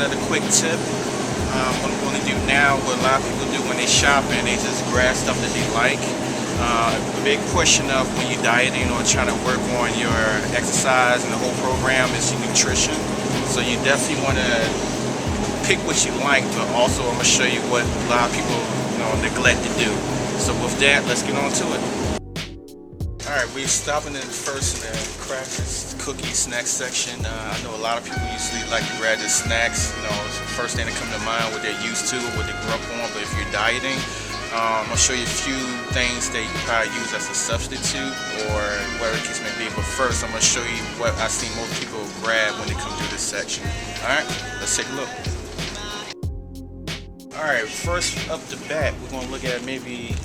another quick tip. What I'm going to do now, what a lot of people do when they shopping, they just grab stuff that they like. A big portion of when you're dieting or trying to work on your exercise and the whole program is your nutrition. So you definitely want to pick what you like, but also I'm going to show you what a lot of people neglect to do. So with that, let's get on to it. Alright, we're stopping in first in the crackers, cookie, snack section. I know a lot of people usually like to grab the snacks. It's the first thing that comes to mind, what they're used to, what they grew up on. But if you're dieting, I'll show you a few things that you probably use as a substitute or whatever the case may be. But first, I'm going to show you what I see most people grab when they come through this section. Alright, let's take a look. Alright, first up the bat, we're going to look at maybe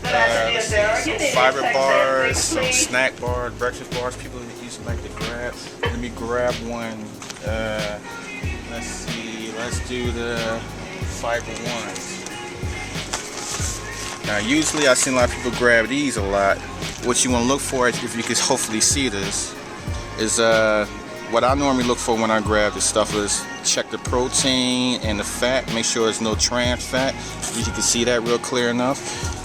some fiber bars, some snack bars, breakfast bars people usually like to grab. Let me grab one. Let's see, let's do the fiber ones. Now usually I've seen a lot of people grab these a lot. What you want to look for, if you can hopefully see this, is what I normally look for when I grab this stuff is check the protein and the fat, make sure there's no trans fat. If you can see that real clear enough.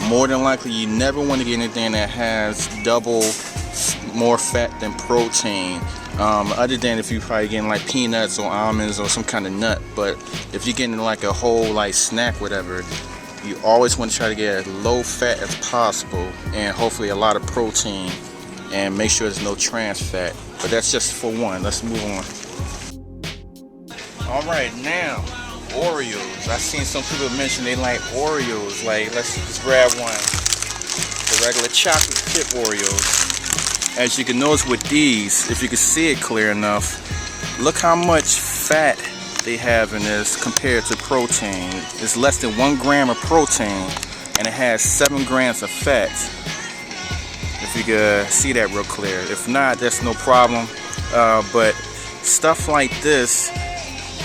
More than likely you never want to get anything that has double more fat than protein, other than if you're probably getting like peanuts or almonds or some kind of nut. But if you're getting like a whole like snack, whatever, you always want to try to get as low fat as possible and hopefully a lot of protein, and make sure there's no trans fat. But that's just for one. Let's move on. Alright, now Oreos. I've seen some people mention they like Oreos. Like, let's grab one. The regular chocolate chip Oreos. As you can notice with these, if you can see it clear enough, look how much fat they have in this compared to protein. It's less than 1 gram of protein and it has 7 grams of fat. If you can see that real clear. If not, that's no problem. But stuff like this,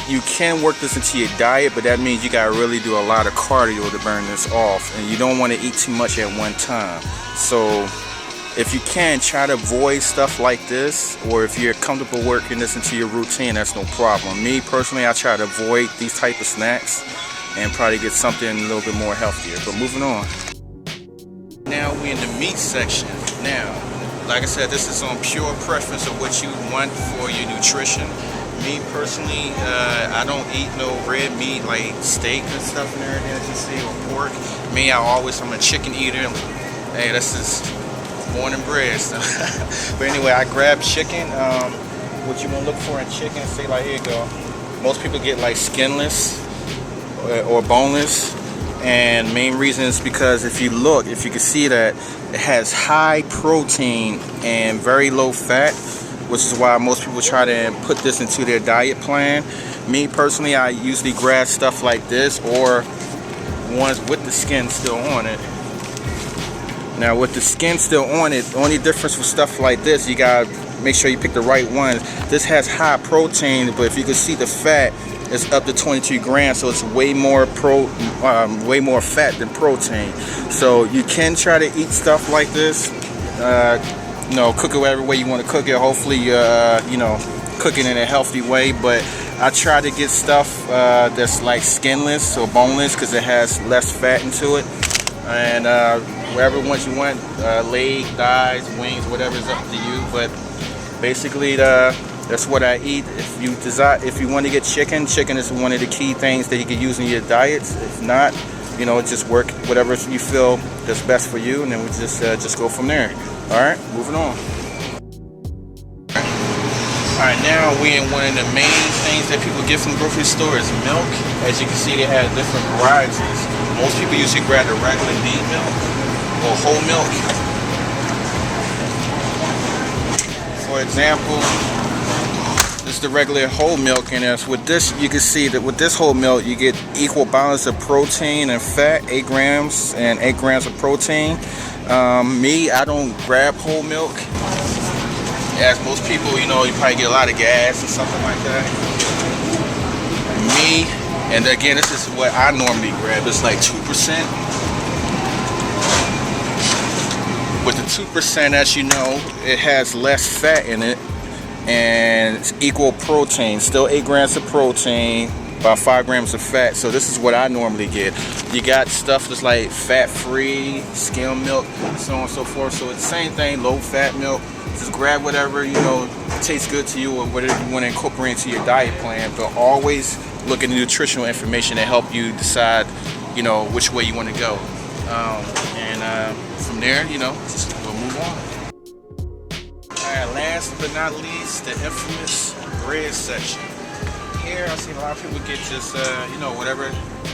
you can work this into your diet, but that means you gotta really do a lot of cardio to burn this off, and you don't want to eat too much at one time. So if you can, try to avoid stuff like this, or if you're comfortable working this into your routine, that's no problem. Me personally, I try to avoid these type of snacks and probably get something a little bit more healthier. But moving on. Now we're in the meat section. Now, like I said, this is on pure preference of what you want for your nutrition. Me personally, I don't eat no red meat like steak and stuff and everything that you see, or pork. Me, I'm a chicken eater. Hey, that's just born and bred. So. But anyway, I grab chicken. What you want to look for in chicken, say like, here you go. Most people get like skinless or boneless. And main reason is because if you can see that it has high protein and very low fat, which is why most people try to put this into their diet plan. Me personally, I usually grab stuff like this or ones with the skin still on it. Now with the skin still on it, the only difference with stuff like this, you gotta make sure you pick the right ones. This has high protein, but if you can see the fat, it's up to 22 grams, so it's way more fat than protein. So you can try to eat stuff like this. Cook it whatever way you want to cook it. Hopefully, cook it in a healthy way. But I try to get stuff that's like skinless or boneless because it has less fat into it. And whatever ones you want, leg, thighs, wings, whatever is up to you. But basically, that's what I eat. If you want to get chicken is one of the key things that you can use in your diets. If not, just work whatever you feel that's best for you, and then we just go from there. All right, moving on. All right, now we're in one of the main things that people get from grocery stores, milk. As you can see, they have different varieties. Most people usually grab the regular beet milk or whole milk. For example, this is the regular whole milk, and with this, you can see that with this whole milk, you get equal balance of protein and fat, 8 grams and 8 grams of protein. Me, I don't grab whole milk. As most people, you probably get a lot of gas or something like that. Me, and again, this is what I normally grab. It's like 2%. With the 2%, as you know, it has less fat in it. and it's equal protein, still 8 grams of protein, about 5 grams of fat. So this is what I normally get. You got stuff that's like fat-free, skim milk, so on and so forth. So it's the same thing, low-fat milk. Just grab whatever, you know, tastes good to you or whatever you want to incorporate into your diet plan. But always look at the nutritional information to help you decide, you know, which way you want to go. From there, you know, we'll move on. Alright, last but not least, the infamous bread section. Here, I see a lot of people get just, you know, whatever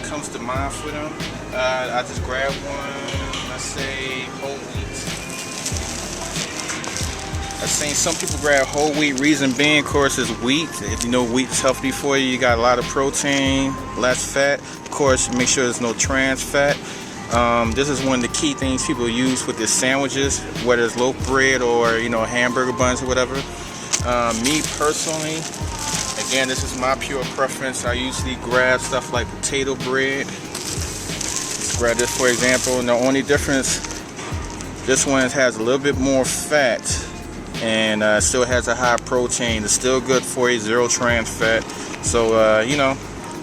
comes to mind for them. I just grab one, let's say whole wheat. I've seen some people grab whole wheat. Reason being, of course, is wheat. If you know wheat is healthy for you, you got a lot of protein, less fat. Of course, make sure there's no trans fat. This is one of the key things people use with their sandwiches, whether it's loaf bread or, you know, hamburger buns or whatever. Me personally, again, this is my pure preference. I usually grab stuff like potato bread. Let's grab this for example. And the only difference, this one has a little bit more fat and still has a high protein. It's still good for you, 0 trans fat. So, you know,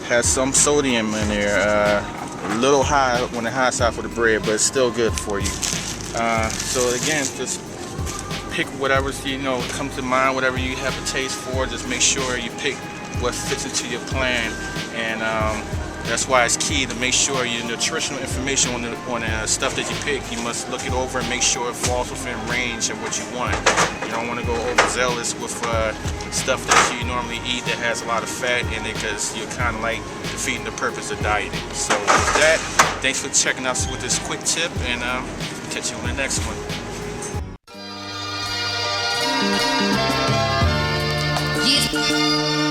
has some sodium in there. A little high on the high side for the bread, but it's still good for you. So again, just pick whatever's, you know, comes to mind, whatever you have a taste for. Just make sure you pick what fits into your plan, and that's why it's key to make sure your nutritional information on the stuff that you pick, you must look it over and make sure it falls within range of what you want. You don't want to go overzealous with stuff that you normally eat that has a lot of fat in it, because you're kind of like defeating the purpose of dieting. So with that, thanks for checking us with this quick tip, and catch you on the next one. Yeah.